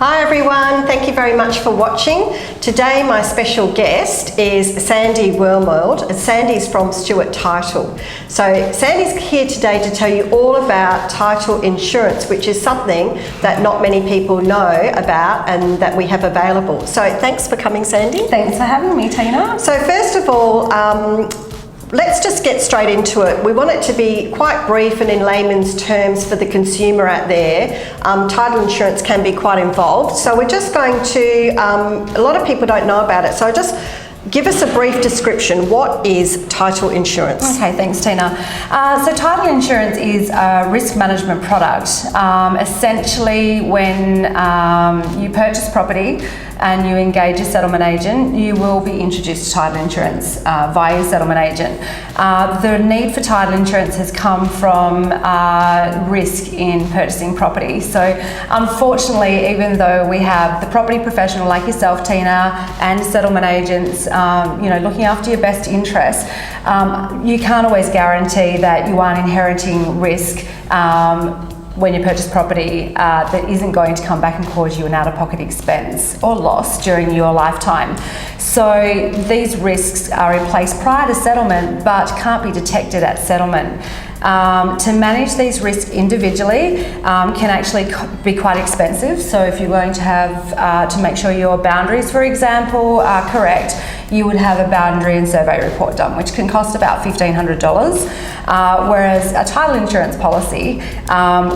Hi everyone, thank you very much for watching. Today my special guest is Sandy Wormald. Sandy's from Stewart Title. So Sandy's here today to tell you all about title insurance, which is something that not many people know about and that we have available. So thanks for coming, Sandy. Thanks for having me, Tina. So first of all, let's just get straight into it. We want it to be quite brief and in layman's terms for the consumer out there. Title insurance can be quite involved. So we're just going to, a lot of people don't know about it. So just give us a brief description. What is title insurance? Okay, thanks, Tina. So title insurance is a risk management product. Essentially, when you purchase property and you engage a settlement agent, you will be introduced to title insurance via your settlement agent. The need for title insurance has come from risk in purchasing property. So unfortunately, even though we have the property professional like yourself, Tina, and settlement agents, looking after your best interests, you can't always guarantee that you aren't inheriting risk when you purchase property that isn't going to come back and cause you an out-of-pocket expense or loss during your lifetime. So these risks are in place prior to settlement but can't be detected at settlement. To manage these risks individually can actually be quite expensive. So if you're going to have to make sure your boundaries, for example, are correct, you would have a boundary and survey report done, which can cost about $1,500, whereas a title insurance policy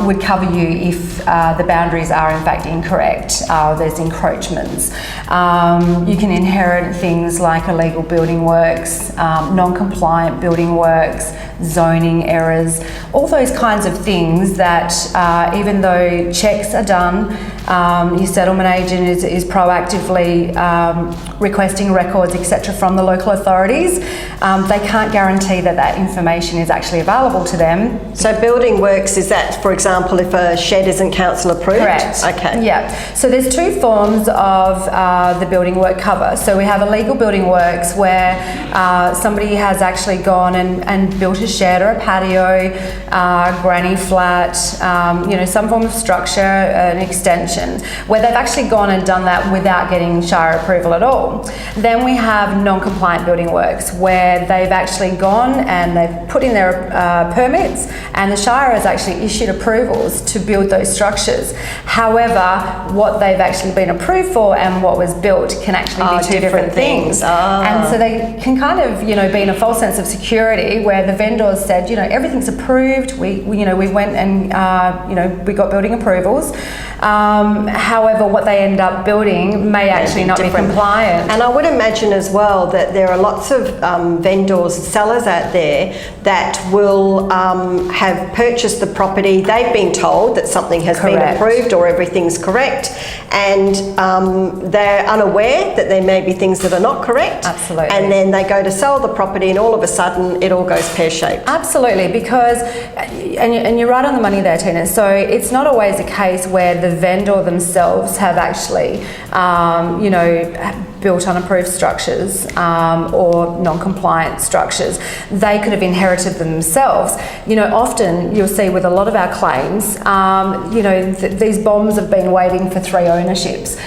would cover you if the boundaries are in fact incorrect, there's encroachments. You can inherit things like illegal building works, non-compliant building works, zoning errors, all those kinds of things that even though checks are done, your settlement agent is proactively requesting records, etc. from the local authorities, they can't guarantee that that information is actually available to them. So building works, is that, for example, if a shed isn't council approved? Correct. Okay. Yeah. So there's two forms of the building work cover. So we have illegal building works where somebody has actually gone and built a shed or a patio, granny flat, some form of structure, an extension, where they've actually gone and done that without getting shire approval at all. Then we have non-compliant building works where they've actually gone and they've put in their permits and the shire has actually issued approvals to build those structures. However, what they've actually been approved for and what was built can actually be two different things. And so they can kind of, be in a false sense of security where the vendors said, everything's approved. We went and, we got building approvals. However, what they end up building may actually not be compliant. And I would imagine as well that there are lots of vendors, sellers out there that will have purchased the property. They've been told that something has been approved or everything's correct, and they're unaware that there may be things that are not correct. Absolutely. And then they go to sell the property and all of a sudden it all goes pear-shaped. Absolutely, because, and you're right on the money there, Tina, so it's not always a case where the vendor themselves have actually, built unapproved structures or non-compliant structures. They could have inherited them themselves. Often you'll see with a lot of our claims, these bombs have been waiting for 3 ownerships,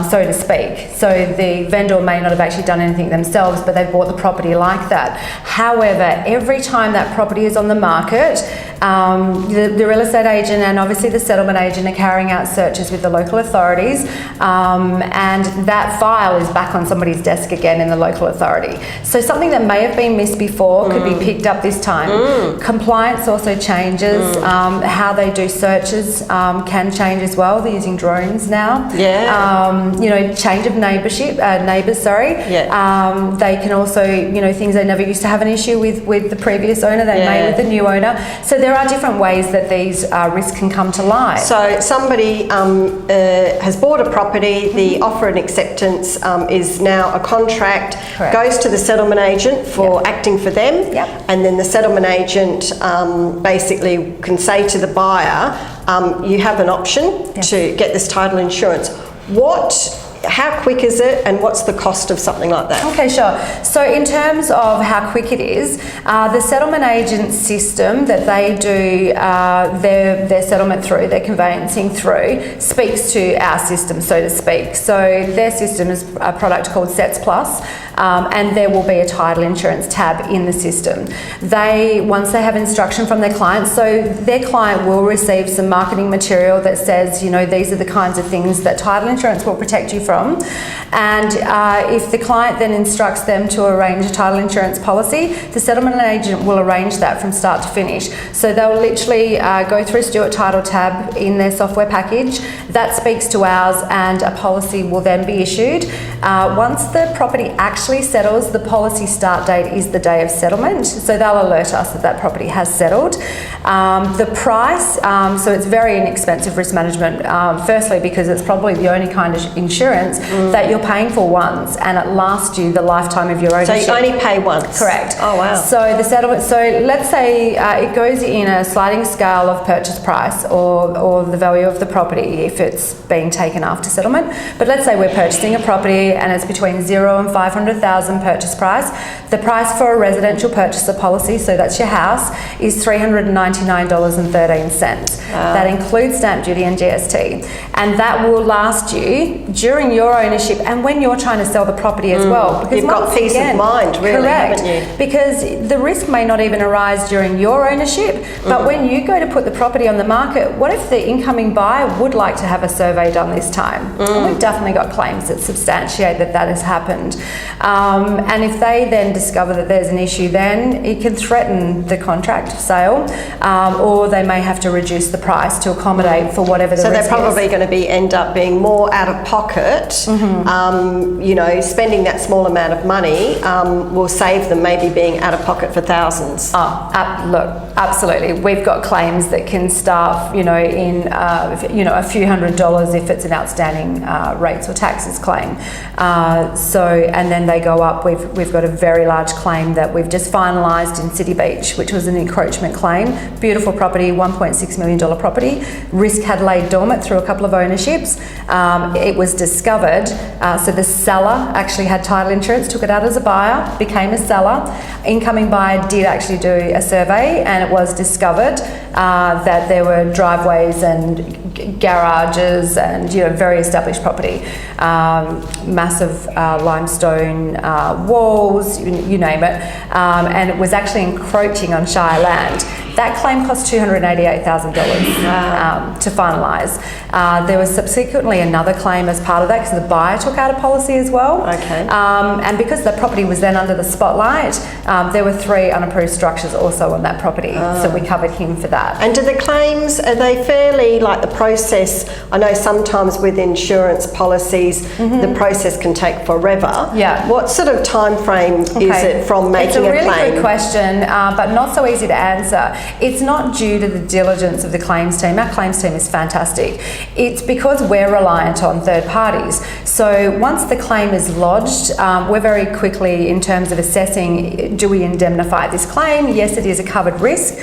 so to speak. So the vendor may not have actually done anything themselves, but they've bought the property like that. However, every time that property is on the market, the real estate agent and obviously the settlement agent are carrying out searches with the local authorities, and that file is back on somebody's desk again in the local authority. So something that may have been missed before could be picked up this time. Compliance also changes. How they do searches can change as well. They're using drones now. Yeah. Change of neighbours. Yeah. They can also, things they never used to have an issue with the previous owner, they may with the new owner. So there are different ways that these risks can come to light. So somebody has bought a property, the offer and acceptance is now a contract, goes to the settlement agent for acting for them, and then the settlement agent basically can say to the buyer, you have an option to get this title insurance. What how quick is it, and what's the cost of something like that? Okay, sure. So in terms of how quick it is, the settlement agent system that they do their settlement through, their conveyancing through, speaks to our system, so to speak. So their system is a product called Sets Plus, and there will be a title insurance tab in the system. Once they have instruction from their client, so their client will receive some marketing material that says, these are the kinds of things that title insurance will protect you from. And if the client then instructs them to arrange a title insurance policy, the settlement agent will arrange that from start to finish. So they'll literally go through Stewart Title tab in their software package. That speaks to ours, and a policy will then be issued. Once the property actually settles, the policy start date is the day of settlement. So they'll alert us that property has settled. The price, so it's very inexpensive risk management, firstly because it's probably the only kind of insurance that you're paying for once, and it lasts you the lifetime of your ownership. So you only pay once? Correct. Oh wow. So the settlement, so let's say it goes in a sliding scale of purchase price or the value of the property if it's being taken after settlement. But let's say we're purchasing a property and it's between 0 and 500,000 purchase price. The price for a residential purchaser policy, so that's your house, is $399.13. That includes stamp duty and GST. And that will last you during your ownership and when you're trying to sell the property as well. Because you've got peace of mind, really, correct, haven't you? Because the risk may not even arise during your ownership, but when you go to put the property on the market, what if the incoming buyer would like to have a survey done this time? And we've definitely got claims that substantiate that has happened. And if they then discover that there's an issue, then it can threaten the contract sale, or they may have to reduce the price to accommodate for whatever the risk is. So they're probably going to end up being more out of pocket. Spending that small amount of money will save them maybe being out of pocket for thousands. Look, absolutely. We've got claims that can start, in a few $100s if it's an outstanding rates or taxes claim. And then they go up. We've got a very large claim that we've just finalised in City Beach, which was an encroachment claim. Beautiful property, $1.6 million property. Risk had laid dormant through a couple of ownerships. It was discovered, so the seller actually had title insurance, took it out as a buyer, became a seller. Incoming buyer did actually do a survey, and it was discovered that there were driveways and garages and very established property, massive limestone walls, you name it, and it was actually encroaching on Shire land. That claim cost $288,000 to finalise. There was subsequently another claim as part of that because the buyer took out a policy as well. Okay. And because the property was then under the spotlight, there were 3 unapproved structures also on that property, so we covered him for that. And do the claims, are they fairly like the process? I know sometimes with insurance policies, the process can take forever. Yeah. What sort of time frame is it from making a claim? It's a really good question, but not so easy to answer. It's not due to the diligence of the claims team. Our claims team is fantastic. It's because we're reliant on third parties. So once the claim is lodged, we're very quickly in terms of assessing, do we indemnify this claim? Yes, it is a covered risk.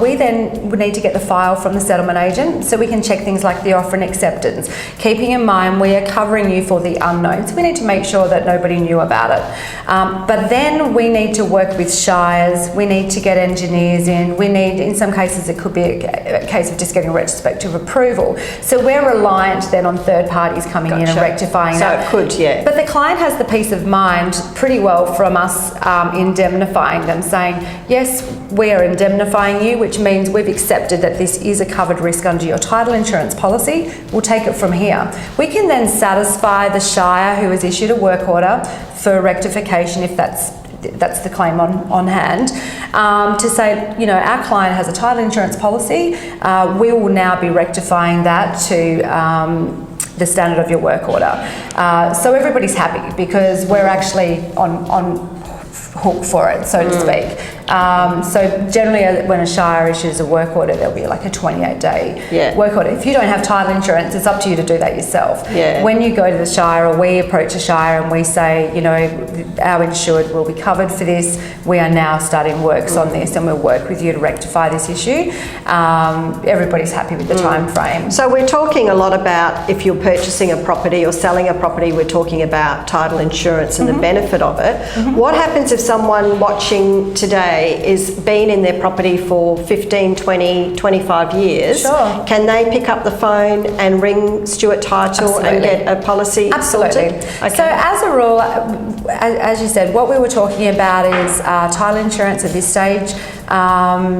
We then would need to get the file from the settlement agent so we can check things like the offer and acceptance. Keeping in mind we are covering you for the unknown, so we need to make sure that nobody knew about it. But then we need to work with shires, we need to get engineers in, we need, in some cases it could be a case of just getting a retrospective approval. So we're reliant then on third parties coming in and rectifying that. So it could, yeah. But the client has the peace of mind pretty well from us indemnifying them, saying, yes, we are indemnifying you, which means we've accepted that this is a covered risk under your title insurance policy. We'll take it from here. We can then satisfy the shire who has issued a work order for rectification if that's the claim on hand, to say, our client has a title insurance policy, we will now be rectifying that to the standard of your work order. So everybody's happy because we're actually on hook for it, so to speak. So generally when a shire issues a work order, there'll be like a 28-day work order. If you don't have title insurance, it's up to you to do that yourself. When you go to the shire, or we approach a shire and we say, you know, our insured will be covered for this, we are now starting works on this and we'll work with you to rectify this issue. Everybody's happy with the time frame. So we're talking a lot about if you're purchasing a property or selling a property, we're talking about title insurance and the benefit of it. What happens if someone watching today is been in their property for 15, 20, 25 years? Sure. Can they pick up the phone and ring Stewart Title and get a policy sorted? Okay. So as a rule, as you said, what we were talking about is title insurance at this stage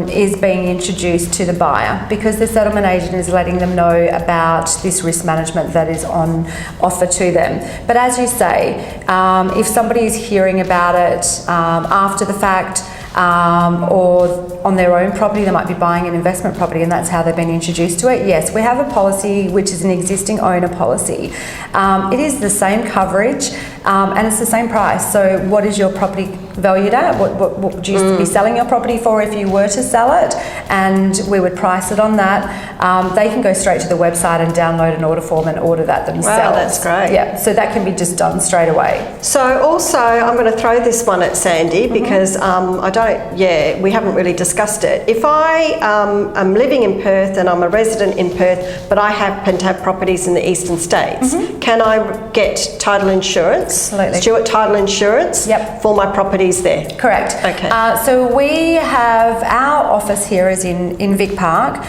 is being introduced to the buyer because the settlement agent is letting them know about this risk management that is on offer to them. But as you say, if somebody is hearing about it after the fact, or on their own property, they might be buying an investment property and that's how they've been introduced to it. Yes, we have a policy which is an existing owner policy. It is the same coverage and it's the same price. So what is your property valued at? What would you be selling your property for if you were to sell it? And we would price it on that. They can go straight to the website and download an order form and order that themselves. Wow, that's great. Yeah, so that can be just done straight away. So also, I'm going to throw this one at Sandy because we haven't really discussed it. If I am living in Perth and I'm a resident in Perth, but I happen to have properties in the eastern states, can I get title insurance? Absolutely. Stewart Title Insurance for my properties there? Correct. Okay. So we have, our office here is in Vic Park.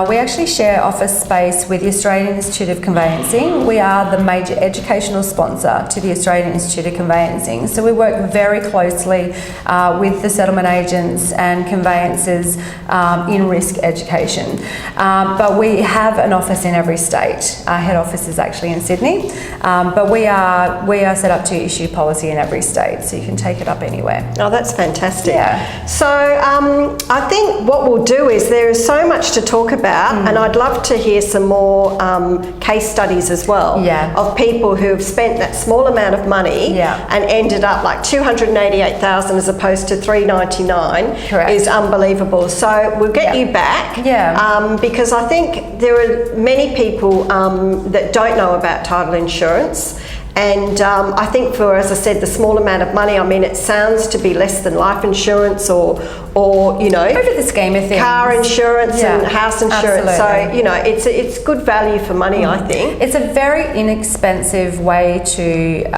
We actually share office space with the Australian Institute of Conveyancing. We are the major educational sponsor to the Australian Institute of Conveyancing. So we work very closely with the settlement agents and conveyancers in risk education. But we have an office in every state. Our head office is actually in Sydney. But we are set up to issue policy in every state, so you can take it up anywhere. Oh, that's fantastic. Yeah. So I think what we'll do is there is so much to talk about and I'd love to hear some more case studies as well of people who have spent that small amount of money and ended up like $288,000 as opposed to $399. Correct. Is unbelievable. So we'll get you back because I think there are many people that don't know about title insurance. And I think for, as I said, the small amount of money, I mean, it sounds to be less than life insurance or you know, over the scheme of things, car insurance and house insurance. Absolutely. So, you know, it's good value for money, I think. It's a very inexpensive way to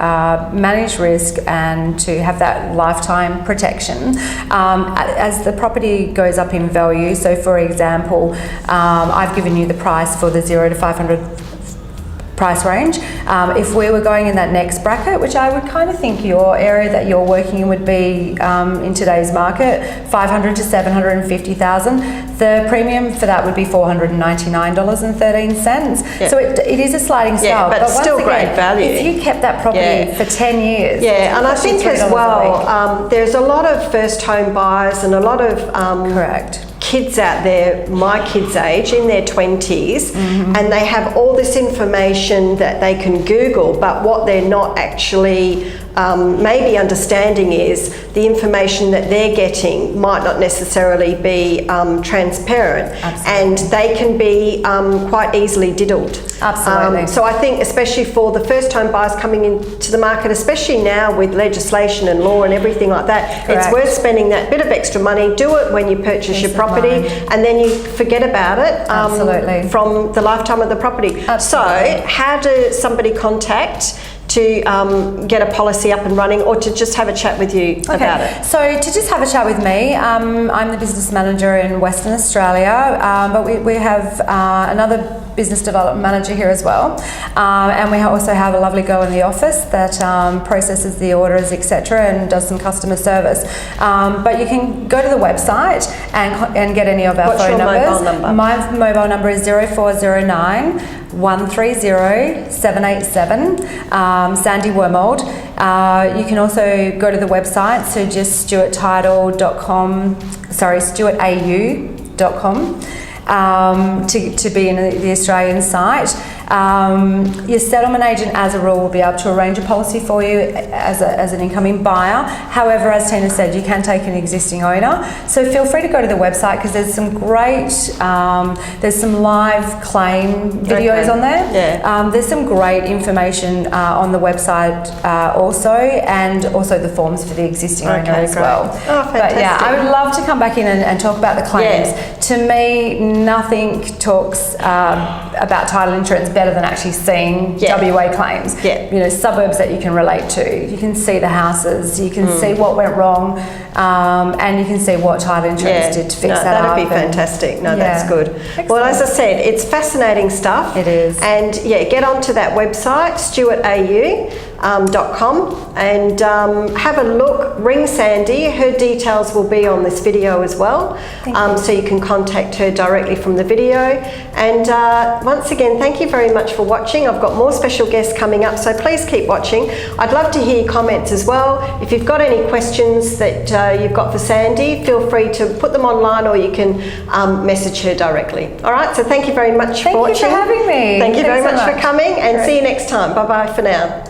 manage risk and to have that lifetime protection. As the property goes up in value, so for example, I've given you the price for the 0 to 500 price range. If we were going in that next bracket, which I would kind of think your area that you're working in would be in today's market, 500 to 750,000, the premium for that would be $499.13. So it is a sliding scale, but it's still great value. If you kept that property for 10 years, and I think as well, there's a lot of first home buyers and a lot of kids out there, my kids' age, in their 20s, and they have all this information that they can Google, but what they're not actually maybe understanding is the information that they're getting might not necessarily be transparent. And they can be quite easily diddled. Absolutely. So I think especially for the first home buyers coming into the market, especially now with legislation and law and everything like that, it's worth spending that bit of extra money. Do it when you purchase your property and then you forget about it from the lifetime of the property. So how does somebody contact to get a policy up and running, or to just have a chat with you about it? So to just have a chat with me, I'm the business manager in Western Australia, but we have another business development manager here as well, and we also have a lovely girl in the office that processes the orders, etc., and does some customer service. But you can go to the website and get any of our phone numbers. What's your mobile number? My mobile number is 0409 130 787, Sandy Wormald. You can also go to the website, so just stewartau.com to be in the Australian site. Your settlement agent, as a rule, will be able to arrange a policy for you as an incoming buyer. However, as Tina said, you can take an existing owner. So feel free to go to the website because there's some great, there's some live claim videos on there. Yeah. There's some great information on the website also, and also the forms for the existing owner as well. Oh, fantastic. But yeah, I would love to come back in and talk about the claims. Yeah. To me, nothing talks about title insurance better than actually seeing WA claims. Yeah. You know, suburbs that you can relate to. You can see the houses, you can see what went wrong, and you can see what title insurance did to fix that up. That'd be fantastic. No, that's good. Excellent. Well, as I said, it's fascinating stuff. It is. And yeah, get onto that website, stewartau.com, and have a look. Ring Sandy. Her details will be on this video as well. So you can contact her directly from the video. And once again, thank you very much for watching. I've got more special guests coming up, so please keep watching. I'd love to hear your comments as well. If you've got any questions that you've got for Sandy, feel free to put them online, or you can message her directly. All right, so thank you very much for watching. Thank you for having me. Thank you very much for coming, and Great. see you next time. Bye-bye for now.